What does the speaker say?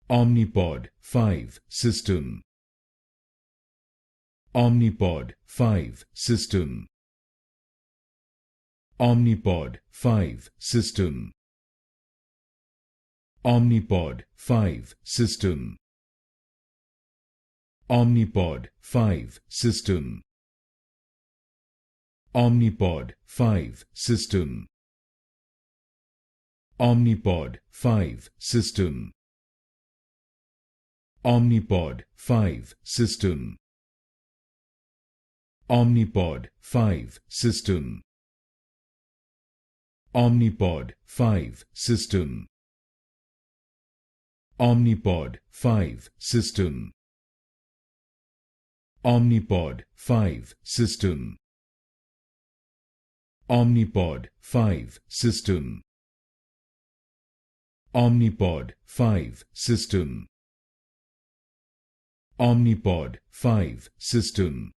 Omnipod 5 system. Omnipod 5 system. Omnipod 5 system. Omnipod 5 system. Omnipod 5 system. Omnipod 5 system. Omnipod 5 system. Omnipod 5 system. Omnipod 5 system. Omnipod 5 system. Omnipod 5 system. Omnipod 5 system. Omnipod 5 system. Omnipod 5 system. Omnipod 5 system.